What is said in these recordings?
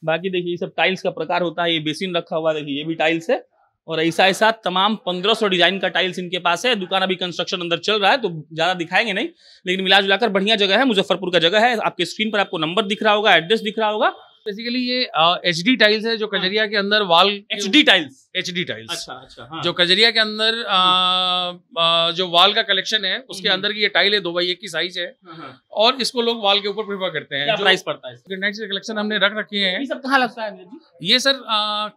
बाकी देखिए ये सब टाइल्स का प्रकार होता है। ये बेसिन रखा हुआ देखिए, ये भी टाइल्स है और ऐसा तमाम 1500 डिजाइन का टाइल्स इनके पास है। दुकान अभी कंस्ट्रक्शन अंदर चल रहा है तो ज्यादा दिखाएंगे नहीं, लेकिन मिला जुलाकर बढ़िया जगह है, मुजफ्फरपुर का जगह है। आपके स्क्रीन पर आपको नंबर दिख रहा होगा, एड्रेस दिख रहा होगा। बेसिकली ये HD टाइल्स है जो कजरिया के अंदर वाल HD टाइल्स। अच्छा हाँ। जो कजरिया के अंदर जो वाल का कलेक्शन है उसके अंदर की ये टाइल है, 2x1 की साइज है और इसको लोग वाल के ऊपर प्रेफर करते हैं। क्या प्राइस पड़ता है? ग्रेनाइट के कलेक्शन हमने रख रखे हैं। ये सब कहाँ लगता है जी? ये सर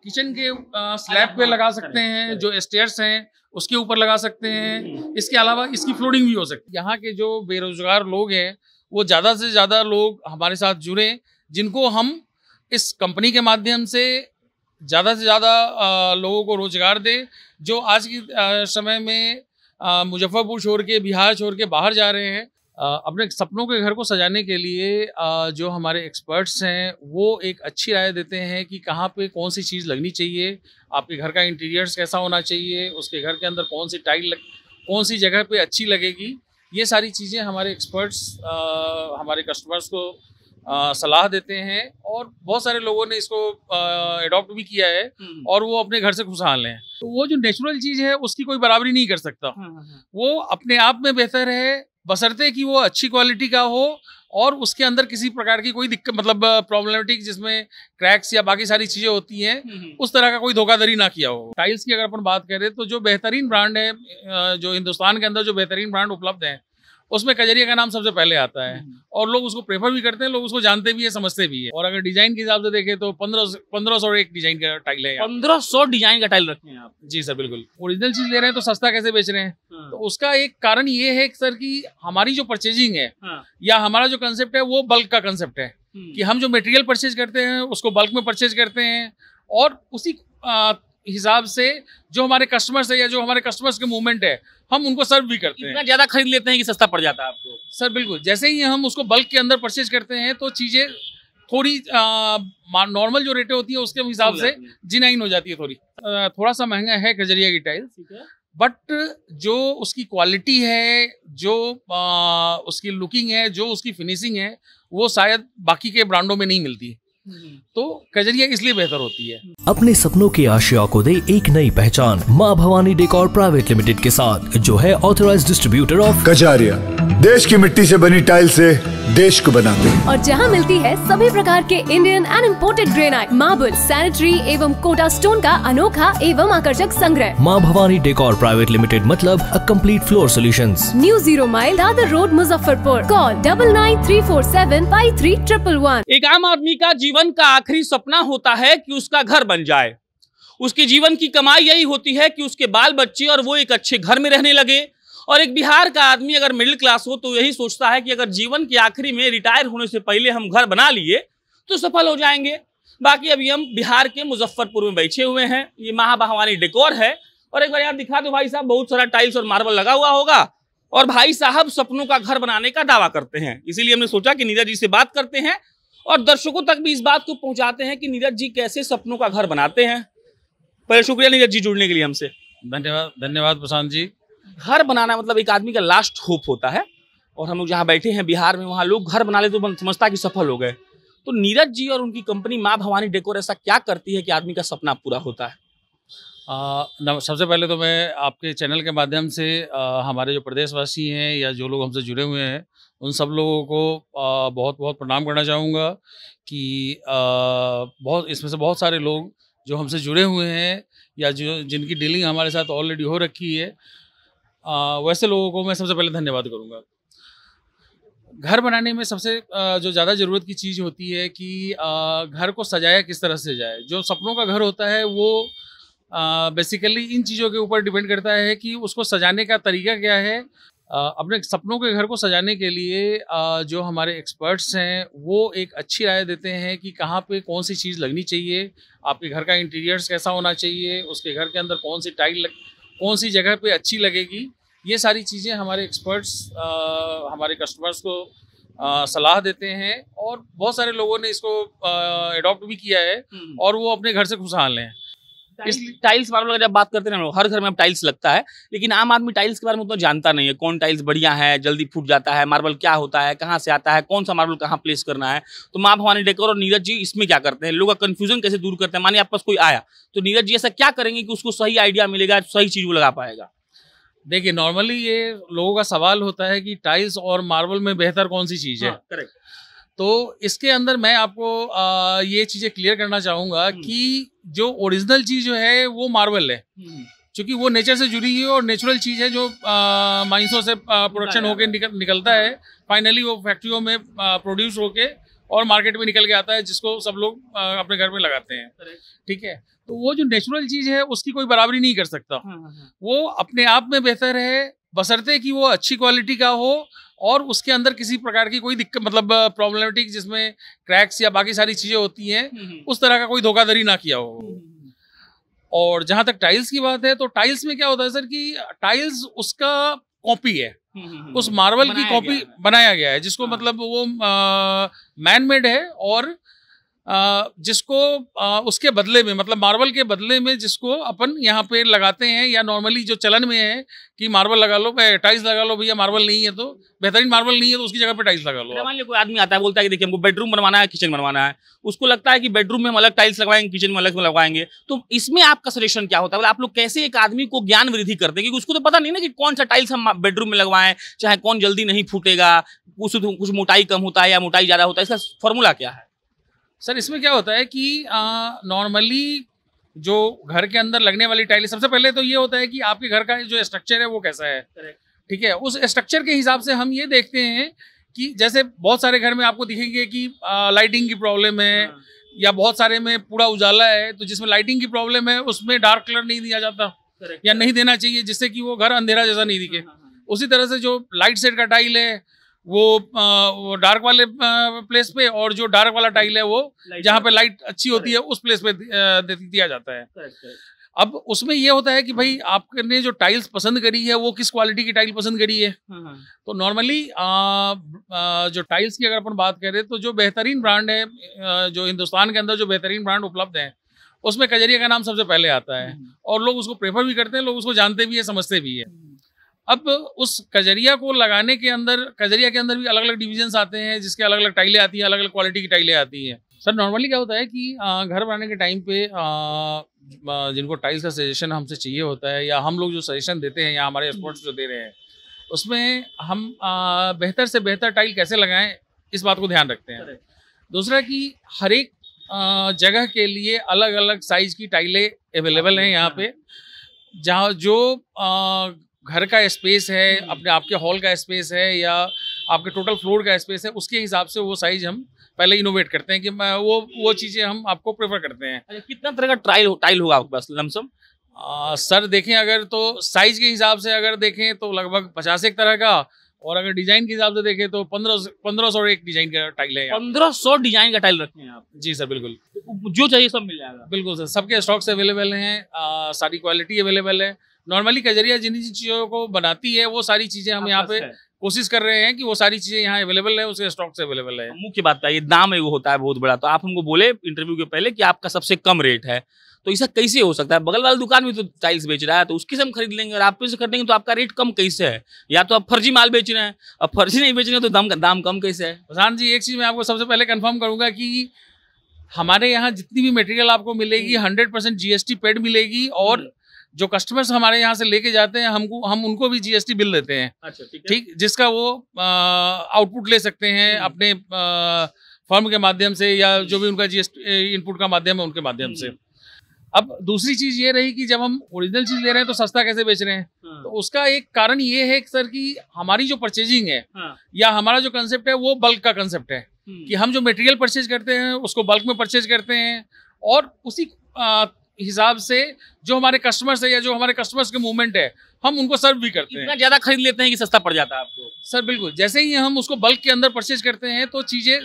किचन के स्लैब पे लगा सकते हैं, जो स्टेयर्स हैं उसके ऊपर लगा सकते हैं। इसके अलावा इसकी फ्लोरिंग भी हो सकती है। यहाँ के जो बेरोजगार लोग हैं वो ज्यादा से ज्यादा लोग हमारे साथ जुड़े, जिनको हम इस कंपनी के माध्यम से ज़्यादा से ज़्यादा लोगों को रोजगार दे, जो आज की समय में मुजफ्फरपुर छोड़ के, बिहार छोड़ के बाहर जा रहे हैं। अपने सपनों के घर को सजाने के लिए जो हमारे एक्सपर्ट्स हैं वो एक अच्छी राय देते हैं कि कहाँ पे कौन सी चीज़ लगनी चाहिए, आपके घर का इंटीरियर्स कैसा होना चाहिए, उसके घर के अंदर कौन सी टाइल कौन सी जगह पे अच्छी लगेगी। ये सारी चीज़ें हमारे एक्सपर्ट्स हमारे कस्टमर्स को सलाह देते हैं और बहुत सारे लोगों ने इसको एडॉप्ट भी किया है और वो अपने घर से खुशहाल हैं। तो वो जो नेचुरल चीज है उसकी कोई बराबरी नहीं कर सकता। वो अपने आप में बेहतर है, बशर्ते कि वो अच्छी क्वालिटी का हो और उसके अंदर किसी प्रकार की कोई दिक्कत, मतलब प्रॉब्लमेटिक जिसमें क्रैक्स या बाकी सारी चीजें होती हैं, उस तरह का कोई धोखाधड़ी ना किया हो। टाइल्स की अगर अपन बात करें तो जो बेहतरीन ब्रांड है, जो हिंदुस्तान के अंदर जो बेहतरीन ब्रांड उपलब्ध है उसमें कजरिया का नाम सबसे पहले आता है और लोग उसको प्रेफर भी करते हैं, लोग उसको जानते भी है, समझते भी है। और अगर डिजाइन के हिसाब से देखें तो 1500 एक डिजाइन का टाइल है। 1500 डिजाइन का टाइल रखे हैं आप? जी सर बिल्कुल। ओरिजिनल चीज ले रहे हैं तो सस्ता कैसे बेच रहे हैं? तो उसका एक कारण ये है सर कि हमारी जो परचेजिंग है या हमारा जो कंसेप्ट है वो बल्क का कंसेप्ट है कि हम जो मटेरियल परचेज करते हैं उसको बल्क में परचेज करते हैं और उसी हिसाब से जो हमारे कस्टमर्स है या जो हमारे कस्टमर्स के मूवमेंट है हम उनको सर्व भी करते हैं। इतना ज्यादा खरीद लेते हैं कि सस्ता पड़ जाता है आपको? सर बिल्कुल, जैसे ही हम उसको बल्क के अंदर परचेज करते हैं तो चीजें थोड़ी नॉर्मल जो रेटें होती है उसके हिसाब से जिनाइन हो जाती है। थोड़ा सा महंगा है कजरिया की टाइल्स, बट जो उसकी क्वालिटी है, जो उसकी लुकिंग है, जो उसकी फिनिशिंग है वो शायद बाकी के ब्रांडों में नहीं मिलती, तो कजरिया इसलिए बेहतर होती है। अपने सपनों के आशिया को दे एक नई पहचान माँ भवानी डेकोर प्राइवेट लिमिटेड के साथ, जो है ऑथराइज्ड डिस्ट्रीब्यूटर ऑफ कजरिया। देश की मिट्टी से बनी टाइल से देश को बनाते हैं और जहां मिलती है सभी प्रकार के Indian and imported granite, marble, sanitary एवं कोटा स्टोन का अनोखा एवं आकर्षक संग्रह। माँ भवानी डेकोर प्राइवेट लिमिटेड मतलब a complete floor solutions. New 0 mile Dadar road, Muzaffarpur. Call 9934753111। एक आम आदमी का जीवन का आखिरी सपना होता है कि उसका घर बन जाए। उसके जीवन की कमाई यही होती है कि उसके बाल बच्चे और वो एक अच्छे घर में रहने लगे। और एक बिहार का आदमी अगर मिडिल क्लास हो तो यही सोचता है कि अगर जीवन के आखिरी में रिटायर होने से पहले हम घर बना लिए तो सफल हो जाएंगे। बाकी अभी हम बिहार के मुजफ्फरपुर में बैठे हुए हैं। ये माँ भवानी डेकोर है और एक बार यहाँ दिखा दो भाई साहब, बहुत सारा टाइल्स और मार्बल लगा हुआ होगा और भाई साहब सपनों का घर बनाने का दावा करते हैं। इसीलिए हमने सोचा कि नीरज जी से बात करते हैं और दर्शकों तक भी इस बात को पहुंचाते हैं कि नीरज जी कैसे सपनों का घर बनाते हैं। पहले शुक्रिया नीरज जी जुड़ने के लिए हमसे। धन्यवाद प्रशांत जी। घर बनाना मतलब एक आदमी का लास्ट होप होता है और हम लोग जहाँ बैठे हैं बिहार में, वहाँ लोग घर बना ले तो समझता कि सफल हो गए। तो नीरज जी और उनकी कंपनी माँ भवानी डेकोर ऐसा क्या करती है कि आदमी का सपना पूरा होता है? सबसे पहले तो मैं आपके चैनल के माध्यम से हमारे जो प्रदेशवासी हैं या जो लोग हमसे जुड़े हुए हैं उन सब लोगों को बहुत बहुत प्रणाम करना चाहूँगा कि इसमें से बहुत सारे लोग जो हमसे जुड़े हुए हैं या जो जिनकी डीलिंग हमारे साथ ऑलरेडी हो रखी है, वैसे लोगों को मैं सबसे पहले धन्यवाद करूँगा। घर बनाने में सबसे जो ज़्यादा ज़रूरत की चीज़ होती है कि घर को सजाया किस तरह से जाए। जो सपनों का घर होता है वो बेसिकली इन चीज़ों के ऊपर डिपेंड करता है कि उसको सजाने का तरीका क्या है। अपने सपनों के घर को सजाने के लिए जो हमारे एक्सपर्ट्स हैं वो एक अच्छी राय देते हैं कि कहाँ पे कौन सी चीज़ लगनी चाहिए, आपके घर का इंटीरियर्स कैसा होना चाहिए, उसके घर के अंदर कौन सी टाइल कौन सी जगह पे अच्छी लगेगी। ये सारी चीज़ें हमारे एक्सपर्ट्स हमारे कस्टमर्स को सलाह देते हैं और बहुत सारे लोगों ने इसको एडॉप्ट भी किया है और वो अपने घर से खुशहाल हैं। इसलिए टाइल्स मार्बल का जब बात करते हैं ना, हर घर में अब टाइल्स लगता है, लेकिन आम आदमी टाइल्स के बारे में उतना जानता नहीं है। कौन टाइल्स बढ़िया है, जल्दी फूट जाता है, मार्बल क्या होता है, कहाँ से आता है, कौन सा मार्बल कहाँ प्लेस करना है। तो माँ भवानी डेकोर और नीरज जी इसमें क्या करते हैं, लोगों का कंफ्यूजन कैसे दूर करते हैं। मानिए आपके पास कोई आया तो नीरज जी ऐसा क्या करेंगे कि उसको सही आइडिया मिलेगा, सही चीज वो लगा पाएगा। देखिए, नॉर्मली ये लोगों का सवाल होता है कि टाइल्स और मार्बल में बेहतर कौन सी चीज है। करेक्ट। तो इसके अंदर मैं आपको ये चीजें क्लियर करना चाहूंगा कि जो ओरिजिनल चीज जो है वो मार्बल है, क्योंकि वो नेचर से जुड़ी है और नेचुरल चीज है जो माइंसों से प्रोडक्शन होके निकलता है। फाइनली वो फैक्ट्रियों में प्रोड्यूस होके और मार्केट में निकल के आता है, जिसको सब लोग अपने घर में लगाते हैं। ठीक है, तो वो जो नेचुरल चीज है उसकी कोई बराबरी नहीं कर सकता। वो अपने आप में बेहतर है, बशर्ते कि वो अच्छी क्वालिटी का हो और उसके अंदर किसी प्रकार की कोई दिक्कत, मतलब प्रॉब्लमेटिक जिसमें क्रैक्स या बाकी सारी चीजें होती हैं, उस तरह का कोई धोखाधड़ी ना किया हो। और जहां तक टाइल्स की बात है, तो टाइल्स में क्या होता है सर कि टाइल्स उसका कॉपी है, उस मार्बल की कॉपी बनाया गया है, जिसको मतलब वो मैन मेड है और जिसको उसके बदले में, मतलब मार्बल के बदले में जिसको अपन यहाँ पे लगाते हैं, या नॉर्मली जो चलन में है कि मार्बल लगा लो, टाइल्स लगा लो भैया, मार्बल नहीं है तो बेहतरीन मार्बल नहीं है तो उसकी जगह पे टाइल्स लगा लो। मान लीजिए कोई आदमी आता है, बोलता है कि देखिए हमको बेडरूम बनवाना है, किचन बनवाना है, उसको लगता है कि बेडरूम में हम अलग टाइल्स लगवाएंगे, किचन में अलग लगवाएंगे। तो इसमें आपका सजेशन क्या होता है, आप लोग कैसे एक आदमी को ज्ञान वृद्धि करते हैं, क्योंकि उसको तो पता नहीं ना कि कौन सा टाइल्स हम बेडरूम में लगवाएं, चाहे कौन जल्दी नहीं फूटेगा, कुछ मोटाई कम होता है या मोटाई ज्यादा होता है, इसका फॉर्मूला क्या है। सर इसमें क्या होता है कि नॉर्मली जो घर के अंदर लगने वाली टाइल, सबसे पहले तो ये होता है कि आपके घर का जो स्ट्रक्चर है वो कैसा है। ठीक है, उस स्ट्रक्चर के हिसाब से हम ये देखते हैं कि जैसे बहुत सारे घर में आपको दिखेंगे कि लाइटिंग की प्रॉब्लम है, या बहुत सारे में पूरा उजाला है, तो जिसमें लाइटिंग की प्रॉब्लम है उसमें डार्क कलर नहीं दिया जाता या नहीं देना चाहिए, जिससे कि वो घर अंधेरा जैसा नहीं दिखे। उसी तरह से जो लाइट शेड का टाइल है वो डार्क वाले प्लेस पे, और जो डार्क वाला टाइल है वो जहाँ पे लाइट अच्छी होती है उस प्लेस पे दिया जाता है। अब उसमें ये होता है कि भाई आपने जो टाइल्स पसंद करी है वो किस क्वालिटी की टाइल पसंद करी है। तो नॉर्मली जो टाइल्स की अगर अपन बात करें तो जो बेहतरीन ब्रांड है, जो हिंदुस्तान के अंदर जो बेहतरीन ब्रांड उपलब्ध है, उसमें कजरिया का नाम सबसे पहले आता है और लोग उसको प्रेफर भी करते हैं, लोग उसको जानते भी है, समझते भी है। अब उस कजरिया को लगाने के अंदर, कजरिया के अंदर भी अलग अलग डिविजन्स आते हैं, जिसके अलग अलग टाइलें आती हैं, अलग अलग क्वालिटी की टाइलें आती हैं। सर नॉर्मली क्या होता है कि घर बनाने के टाइम पे जिनको टाइल्स का सजेशन हमसे चाहिए होता है, या हम लोग जो सजेशन देते हैं या हमारे एक्सपर्ट्स जो दे रहे हैं, उसमें हम बेहतर से बेहतर टाइल कैसे लगाएं इस बात को ध्यान रखते हैं। दूसरा कि हर एक जगह के लिए अलग अलग साइज की टाइलें अवेलेबल हैं यहाँ पे, जहाँ जो घर का स्पेस है, अपने आपके हॉल का स्पेस है या आपके टोटल फ्लोर का स्पेस है, उसके हिसाब से वो साइज हम पहले इनोवेट करते हैं कि वो चीज़ें हम आपको प्रेफर करते हैं। कितना तरह का टाइल होगा आपके पास लमसम? सर देखें अगर तो साइज के हिसाब से अगर देखें तो लगभग 50 एक तरह का, और अगर डिजाइन के हिसाब से देखें तो 1500 एक डिजाइन का टाइल है। 1500 डिजाइन का टाइल रखे हैं आप? जी सर बिल्कुल, जो चाहिए सब मिल जाएगा। बिल्कुल सर, सबके स्टॉक्स अवेलेबल हैं, सारी क्वालिटी अवेलेबल है। नॉर्मली कजरिया जिन चीज़ों को बनाती है वो सारी चीज़ें हम यहाँ पे कोशिश कर रहे हैं कि वो सारी चीज़ें यहाँ अवेलेबल है, उसके स्टॉक से अवेलेबल है। मुख्य बात है ये दाम एगो होता है बहुत बड़ा, तो आप हमको बोले इंटरव्यू के पहले कि आपका सबसे कम रेट है, तो ऐसा कैसे हो सकता है? बगल वाला दुकान भी तो टाइल्स बेच रहा है, तो उसके से हम खरीद लेंगे, और आप पे से खरीदेंगे तो आपका रेट कम कैसे है? या तो आप फर्जी माल बेच रहे हैं, अब फर्जी नहीं बेच रहे हैं तो दाम कम कैसे है? प्रशांत जी एक चीज़ मैं आपको सबसे पहले कंफर्म करूंगा कि हमारे यहाँ जितनी भी मटेरियल आपको मिलेगी 100% GST पेड मिलेगी, और जो कस्टमर्स हमारे यहाँ से लेके जाते हैं हम उनको भी GST बिल देते हैं। अच्छा ठीक, जिसका वो आउटपुट ले सकते हैं अपने फर्म के माध्यम से, या जो भी उनका GST इनपुट का माध्यम है उनके माध्यम से। अब दूसरी चीज ये रही कि जब हम ओरिजिनल चीज ले रहे हैं तो सस्ता कैसे बेच रहे हैं, तो उसका एक कारण ये है सर कि हमारी जो परचेजिंग है या हमारा जो कंसेप्ट है वो बल्क का कंसेप्ट है, कि हम जो मटेरियल परचेज करते हैं उसको बल्क में परचेज करते हैं, और उसी हिसाब से जो हमारे कस्टमर्स है या जो हमारे कस्टमर्स के मूवमेंट है हम उनको सर्व भी करते हैं। इतना ज्यादा खरीद लेते हैं कि सस्ता पड़ जाता है आपको? सर बिल्कुल, जैसे ही हम उसको बल्क के अंदर परचेज करते हैं तो चीजें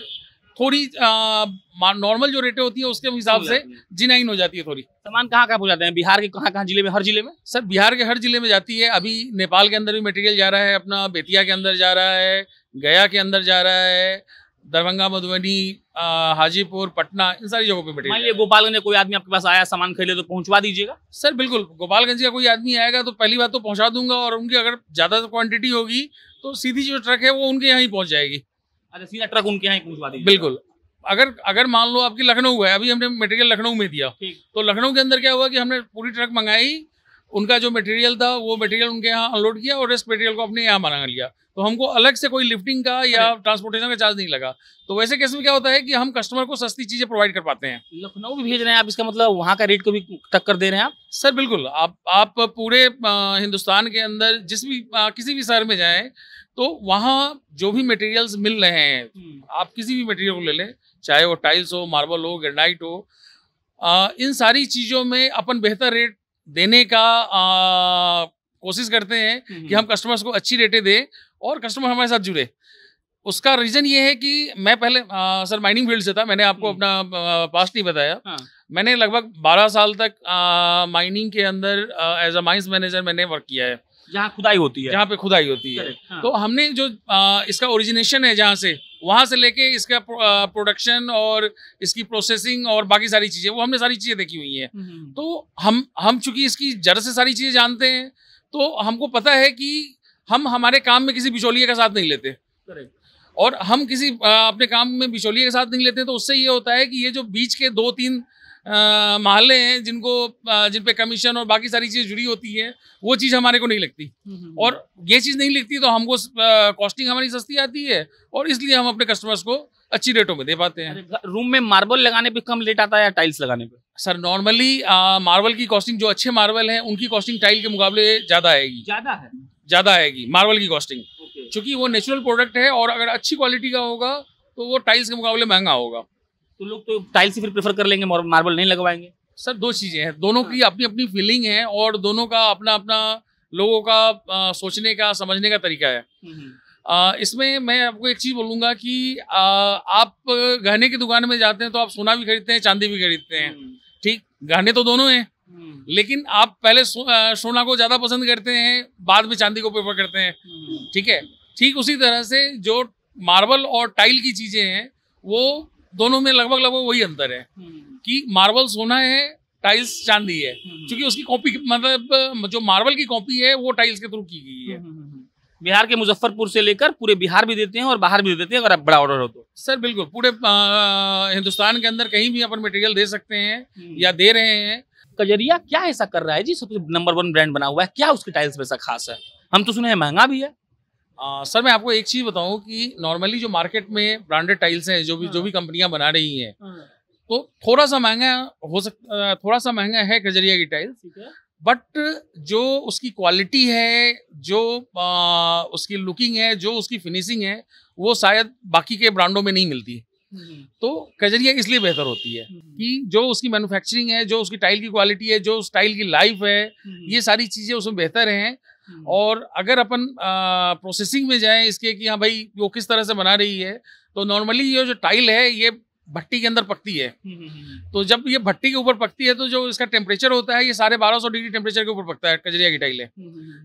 थोड़ी नॉर्मल जो रेटें होती है उसके हिसाब से जिनाइन हो जाती है थोड़ी। सामान कहाँ कहाँ पहुँचाते हैं? बिहार के कहाँ कहाँ जिले में? हर जिले में? सर बिहार के हर जिले में जाती है। अभी नेपाल के अंदर भी मटेरियल जा रहा है, अपना बेतिया के अंदर जा रहा है, गया के अंदर जा रहा है, दरभंगा, मधुबनी, हाजीपुर, पटना, इन सारी जगहों पे मान मटेरियल। लीजिए गोपालगंज में कोई आदमी आपके पास आया सामान खरीदे तो पहुंचवा दीजिएगा? सर बिल्कुल, गोपालगंज का कोई आदमी आएगा तो पहली बात तो पहुंचा दूंगा, और उनकी अगर ज्यादा क्वांटिटी होगी तो सीधी जो ट्रक है वो उनके यहाँ ही पहुंच जाएगी। अच्छा, सीधा ट्रक उनके यहाँ ही पहुंचवा दीजिए? बिल्कुल। अगर मान लो आपकी लखनऊ है, अभी हमने मटेरियल लखनऊ में दिया, ठीक। तो लखनऊ के अंदर क्या हुआ कि हमने पूरी ट्रक मंगाई, उनका जो मटेरियल था वो मटेरियल उनके यहाँ अनलोड किया और रेस्ट मटेरियल को अपने यहाँ मंगा लिया, तो हमको अलग से कोई लिफ्टिंग का या ट्रांसपोर्टेशन का चार्ज नहीं लगा। तो वैसे केस में क्या होता है कि हम कस्टमर को सस्ती चीजें प्रोवाइड कर पाते हैं। लखनऊ भी भेज रहे हैं आप, इसका मतलब वहाँ का रेट को भी टक्कर दे रहे हैं आप? सर बिल्कुल, आप पूरे हिंदुस्तान के अंदर किसी भी शहर में जाएं तो वहाँ जो भी मटेरियल्स मिल रहे हैं, आप किसी भी मटेरियल को ले लें, चाहे वो टाइल्स हो, मार्बल हो, ग्रेनाइट हो, इन सारी चीज़ों में अपन बेहतर रेट देने का कोशिश करते हैं कि हम कस्टमर्स को अच्छी रेटें दें और कस्टमर हमारे साथ जुड़े। उसका रीज़न ये है कि मैं पहले सर माइनिंग फील्ड से था, मैंने आपको अपना पास्ट नहीं बताया। हाँ। मैंने लगभग 12 साल तक माइनिंग के अंदर एज अ माइंस मैनेजर मैंने वर्क किया है, जहाँ खुदाई होती है, जहाँ पे खुदाई होती है। हाँ। तो हमने जो इसका ओरिजिनेशन है जहाँ से, वहाँ से लेके इसका प्रोडक्शन और इसकी प्रोसेसिंग और बाकी सारी चीज़ें, वो हमने सारी चीज़ें देखी हुई हैं। तो हम चूंकि इसकी जड़ से सारी चीज़ें जानते हैं, तो हमको पता है कि हम हमारे काम में किसी बिचौलिए का साथ नहीं लेते, और हम किसी अपने काम में बिचौलिए के साथ नहीं लेते। तो उससे ये होता है कि ये जो बीच के 2-3 महल्ले हैं जिन पे कमीशन और बाकी सारी चीज़ जुड़ी होती है, वो चीज़ हमारे को नहीं लगती, और ये चीज़ नहीं लगती तो हमको कॉस्टिंग हमारी सस्ती आती है, और इसलिए हम अपने कस्टमर्स को अच्छी रेटों में दे पाते हैं। रूम में मार्बल लगाने पे कम रेट आता है या टाइल्स लगाने पे? सर नॉर्मली मार्बल की कॉस्टिंग, जो अच्छे मार्बल हैं उनकी कॉस्टिंग टाइल के मुकाबले ज़्यादा आएगी। ज़्यादा आएगी मार्बल की कॉस्टिंग, क्योंकि वो नेचुरल प्रोडक्ट है, और अगर अच्छी क्वालिटी का होगा तो वो टाइल्स के मुकाबले महंगा होगा। तो लोग तो टाइल्स ही फिर प्रेफर कर लेंगे, मार्बल नहीं लगवाएंगे? सर दो चीज़ें हैं, दोनों की अपनी अपनी फीलिंग है, और दोनों का अपना अपना लोगों का सोचने का, समझने का तरीका है। इसमें मैं आपको एक चीज़ बोलूँगा कि आप गहने की दुकान में जाते हैं तो आप सोना भी खरीदते हैं, चांदी भी खरीदते हैं, ठीक, गहने तो दोनों हैं, लेकिन आप पहले सोना को ज़्यादा पसंद करते हैं, बाद में चांदी को प्रेफर करते हैं, ठीक है। ठीक उसी तरह से जो मार्बल और टाइल की चीज़ें हैं, वो दोनों में लगभग वही अंतर है कि मार्बल सोना है, टाइल्स चांदी है, क्योंकि उसकी कॉपी, मतलब जो मार्बल की कॉपी है वो टाइल्स के थ्रू की गई है। बिहार के मुजफ्फरपुर से लेकर पूरे बिहार भी देते हैं और बाहर भी देते हैं अगर आप बड़ा ऑर्डर हो तो? सर बिल्कुल, पूरे हिंदुस्तान के अंदर कहीं भी अपन मटेरियल दे सकते हैं या दे रहे हैं। कजरिया क्या ऐसा कर रहा है जी, सबसे नंबर 1 ब्रांड बना हुआ है, क्या उसके टाइल्स में ऐसा खास है? हम तो सुने हैं महंगा भी है। सर मैं आपको एक चीज़ बताऊं कि नॉर्मली जो मार्केट में ब्रांडेड टाइल्स हैं, जो भी कंपनियां बना रही हैं, तो थोड़ा सा महंगा है कजरिया की टाइल्स, बट जो उसकी क्वालिटी है, जो उसकी लुकिंग है, जो उसकी फिनिशिंग है, वो शायद बाकी के ब्रांडों में नहीं मिलती। तो कजरिया इसलिए बेहतर होती है कि जो उसकी मैन्युफैक्चरिंग है, जो उसकी टाइल की क्वालिटी है, जो उस टाइल की लाइफ है, ये सारी चीज़ें उसमें बेहतर हैं। और अगर अपन प्रोसेसिंग में जाएं इसके कि हाँ भाई वो किस तरह से बना रही है, तो नॉर्मली ये जो टाइल है ये भट्टी के अंदर पकती है। तो जब ये भट्टी के ऊपर पकती है तो जो इसका टेम्परेचर होता है ये 1250 डिग्री टेम्परेचर के ऊपर पकता है कजरिया की टाइलें।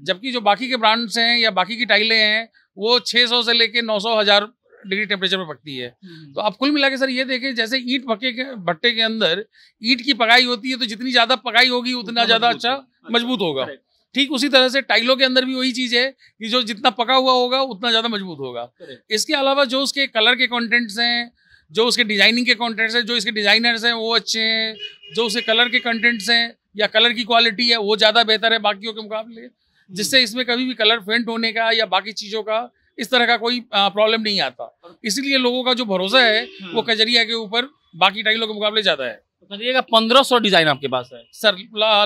जबकि जो बाकी के ब्रांड्स हैं या बाकी की टाइलें हैं वो 600 से लेके 900 1000 डिग्री टेम्परेचर पर पकती है। तो आप कुल मिला के सर ये देखें, जैसे ईंट भट्टे के अंदर ईंट की पकाई होती है, तो जितनी ज्यादा पकाई होगी उतना ज्यादा अच्छा मजबूत होगा। ठीक उसी तरह से टाइलों के अंदर भी वही चीज है कि जो जितना पका हुआ होगा उतना ज्यादा मजबूत होगा। इसके अलावा जो उसके कलर के कंटेंट्स हैं, जो उसके डिजाइनिंग के कंटेंट्स हैं, जो इसके डिजाइनर्स हैं वो अच्छे हैं, जो उसके कलर के कंटेंट्स हैं या कलर की क्वालिटी है वो ज्यादा बेहतर है बाकियों के मुकाबले, जिससे इसमें कभी भी कलर फेंट होने का या बाकी चीजों का इस तरह का कोई प्रॉब्लम नहीं आता। इसीलिए लोगों का जो भरोसा है वो कजरिया के ऊपर बाकी टाइलों के मुकाबले ज्यादा है। कजरिया का 1500 डिजाइन आपके पास है सर?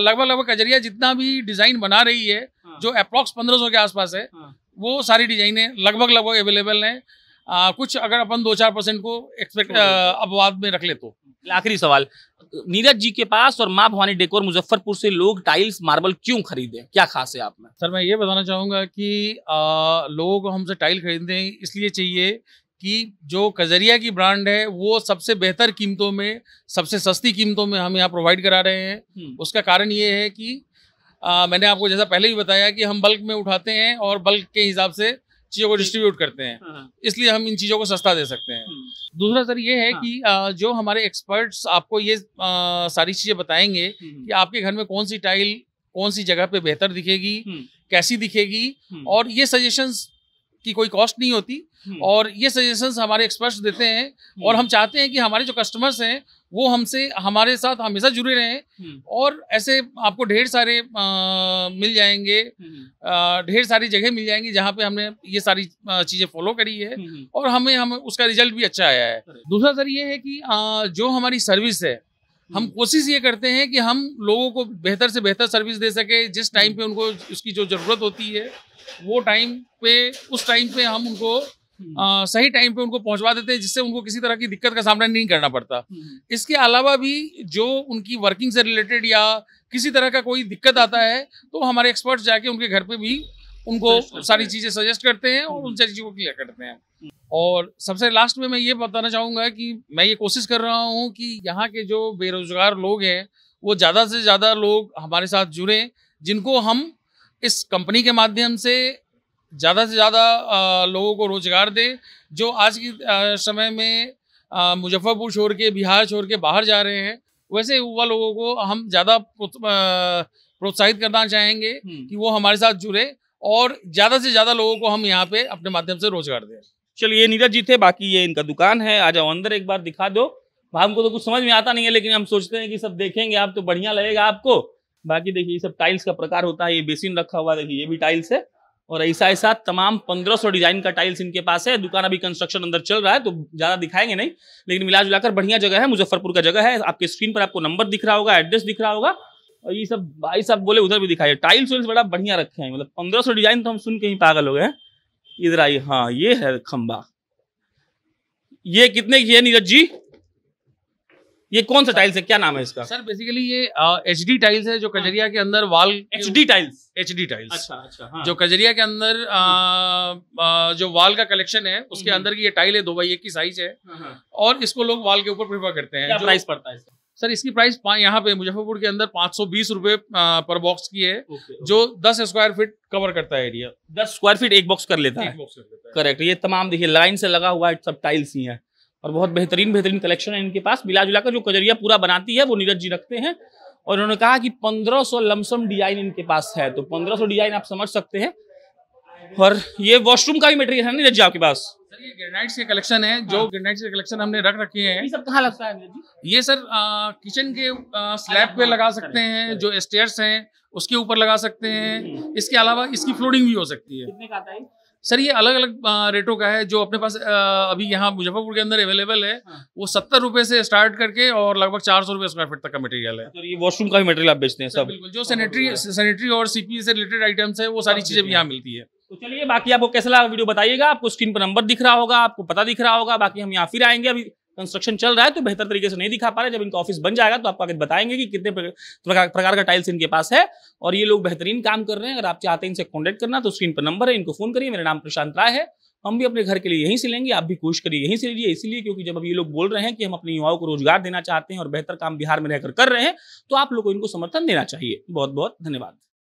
लगभग कजरिया जितना भी डिजाइन बना रही है, जो अप्रॉक्स 1500 के आसपास है, वो सारी डिजाइनें लगभग अवेलेबल हैं। कुछ अगर अपन 2-4% को एक्सपेक्ट अपवाद में रख ले तो। आखिरी सवाल, नीरज जी के पास और माँ भवानी डेकोर मुजफ्फरपुर से लोग टाइल्स मार्बल क्यों खरीदे, क्या खास है आप में? सर मैं ये बताना चाहूँगा कि लोगों को हमसे टाइल खरीदने इसलिए चाहिए कि जो कजरिया की ब्रांड है वो सबसे बेहतर कीमतों में, सबसे सस्ती कीमतों में हम यहाँ प्रोवाइड करा रहे हैं। उसका कारण ये है कि मैंने आपको जैसा पहले भी बताया कि हम बल्क में उठाते हैं और बल्क के हिसाब से चीजों को डिस्ट्रीब्यूट करते हैं, इसलिए हम इन चीजों को सस्ता दे सकते हैं। दूसरा सर ये है कि जो हमारे एक्सपर्ट्स आपको ये सारी चीजें बताएंगे कि आपके घर में कौन सी टाइल कौन सी जगह पे बेहतर दिखेगी, कैसी दिखेगी, और ये सजेशंस की कोई कॉस्ट नहीं होती, और ये सजेशंस हमारे एक्सपर्ट्स देते हैं, और हम चाहते हैं कि हमारे जो कस्टमर्स हैं वो हमारे साथ हमेशा जुड़े रहें, और ऐसे आपको ढेर सारे मिल जाएंगे, ढेर सारी जगह मिल जाएंगी जहाँ पे हमने ये सारी चीजें फॉलो करी है, और हमें उसका रिजल्ट भी अच्छा आया है। दूसरा सर ये है कि जो हमारी सर्विस है, हम कोशिश ये करते हैं कि हम लोगों को बेहतर से बेहतर सर्विस दे सके। जिस टाइम पे उनको उसकी जो जरूरत होती है वो उस टाइम पे हम उनको सही टाइम पे उनको पहुंचवा देते हैं, जिससे उनको किसी तरह की दिक्कत का सामना नहीं करना पड़ता। इसके अलावा भी जो उनकी वर्किंग से रिलेटेड या किसी तरह का कोई दिक्कत आता है तो हमारे एक्सपर्ट्स जाके उनके घर पे भी उनको सारी चीजें सजेस्ट करते हैं और उन सारी चीजों को क्लियर करते हैं। और सबसे लास्ट में मैं ये बताना चाहूंगा कि मैं ये कोशिश कर रहा हूँ कि यहाँ के जो बेरोजगार लोग हैं वो ज़्यादा से ज़्यादा लोग हमारे साथ जुड़े, जिनको हम इस कंपनी के माध्यम से ज़्यादा से ज़्यादा लोगों को रोजगार दें, जो आज की समय में मुजफ्फरपुर छोड़ के, बिहार छोड़ के बाहर जा रहे हैं। वैसे युवा लोगों को हम ज़्यादा प्रोत्साहित करना चाहेंगे कि वो हमारे साथ जुड़े और ज़्यादा से ज़्यादा लोगों को हम यहाँ पे अपने माध्यम से रोजगार दें। चलिए, नीरज जी थे, बाकी ये इनका दुकान है, आ जाओ अंदर एक बार दिखा दो। हमको तो कुछ समझ में आता नहीं है, लेकिन हम सोचते हैं कि सब देखेंगे आप तो बढ़िया लगेगा आपको। बाकी देखिए ये सब टाइल्स का प्रकार होता है, ये बेसिन रखा हुआ, देखिए ये भी टाइल्स है, और ऐसा ऐसा तमाम 1500 डिजाइन का टाइल्स इनके पास है। दुकान अभी कंस्ट्रक्शन अंदर चल रहा है तो ज्यादा दिखाएंगे नहीं, लेकिन मिला जुलाकर बढ़िया जगह है, मुजफ्फरपुर का जगह है। आपके स्क्रीन पर आपको नंबर दिख रहा होगा, एड्रेस दिख रहा होगा, और ये सब भाई साहब बोले उधर भी दिखाई, टाइल्स वाइल्स बड़ा बढ़िया रखे हैं। मतलब 1500 डिजाइन तो हम सुन के ही पागल हो गए। इधर आइए, हाँ ये है खंबा। ये कितने की है नीरज जी? ये कौन सा टाइल्स है, क्या नाम है इसका? सर बेसिकली ये एचडी टाइल्स है, जो कजरिया के अंदर वाल एचडी टाइल्स। अच्छा, हाँ। जो कजरिया के अंदर जो वाल का कलेक्शन है उसके अंदर की ये टाइल है, 2x1 की साइज है, और इसको लोग वाल के ऊपर प्रेफर करते हैं। क्या प्राइस पड़ता है इसका? सर इसकी प्राइस यहाँ पे मुजफ्फरपुर के अंदर 520 रुपए पर बॉक्स की है, जो 10 स्क्वायर फीट कवर करता है एरिया। 10 स्क्वायर फीट एक बॉक्स कर लेता है। करेक्ट। ये तमाम देखिए लाइन से लगा हुआ है, सब टाइल्स ही है, और बहुत बेहतरीन कलेक्शन है इनके पास। मिला जुलाकर जो कजरिया पूरा बनाती है वो नीरज जी रखते हैं, और उन्होंने कहा कि 1500 लमसम डिजाइन इनके पास है, तो 1500 डिजाइन आप समझ सकते हैं। और ये वॉशरूम का भी मटेरियल है नीरज जी आपके पास? सर ये ग्रेनाइट्स के कलेक्शन है, जो ग्रेनाइट्स के कलेक्शन हमने रख रखे हैं। ये सब कहाँ लगता है नीरज जी? ये सर किचन के स्लैब पे लगा सकते हैं, जो स्टेयर्स हैं उसके ऊपर लगा सकते हैं। इसके अलावा इसकी फ्लोरिंग भी हो सकती है। कितने का आता है सर? ये अलग अलग रेटों का है। जो अपने पास अभी यहाँ मुजफ्फरपुर के अंदर अवेलेबल है वो 70 रुपए से स्टार्ट करके और लगभग 400 रुपए स्क्वायर फीट तक का मटेरियल है। तो ये वॉशरूम का भी मटेरियल आप बेचते हैं सब? बिल्कुल, जो सैनिटरी और सीपी से रिलेटेड आइटम्स है वो सारी चीजें भी यहाँ मिलती है। तो चलिए, बाकी आपको कैसा लगा वीडियो बताइएगा। आपको स्क्रीन पर नंबर दिख रहा होगा, आपको पता दिख रहा होगा। बाकी हम यहाँ फिर आएंगे, अभी कंस्ट्रक्शन चल रहा है तो बेहतर तरीके से नहीं दिखा पा रहे। जब इनका ऑफिस बन जाएगा तो आपको आगे बताएंगे कि कितने प्रकार का टाइल्स इनके पास है, और ये लोग बेहतरीन काम कर रहे हैं। अगर आप चाहते हैं इनसे कॉन्टेक्ट करना तो स्क्रीन पर नंबर है, इनको फोन करिए। मेरा नाम प्रशांत राय है। हम भी अपने घर के लिए यहीं से लेंगे, आप भी कोशिश करिए यहीं से लीजिए। इसीलिए क्योंकि जब अब ये लोग बोल रहे हैं कि हम अपने युवाओं को रोजगार देना चाहते हैं और बेहतर काम बिहार में रहकर कर रहे हैं, तो आप लोग को इनको समर्थन देना चाहिए। बहुत बहुत धन्यवाद।